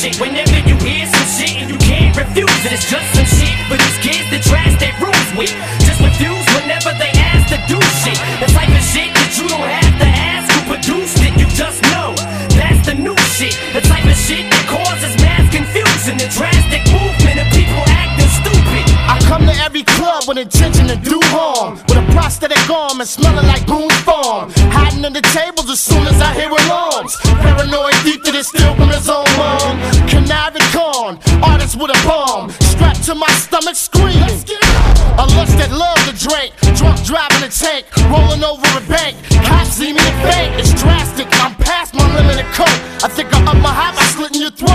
shit. Whenever you hear some shit and you can't refuse it, it's just some shit for these kids that trash their rules with. Just refuse whenever they ask to do shit. The type of shit that you don't have to ask who produced it, you just know. That's the new shit. The type of shit that causes mass confusion, the drastic movement of people acting stupid. I come to every club with intention to do harm, with a prosthetic arm and smelling like Boone's Farm. Hiding in the tables as soon as I hear alarms. Paranoid thief that is still from his own mom. Conniving con, artist with a bomb, strapped to my stomach screaming. A lust that love to drink, drunk driving a tank, rolling over a bank. Cops see me and faint, it's drastic, I'm past my limit of coke. I think I up my high by slitting your throat.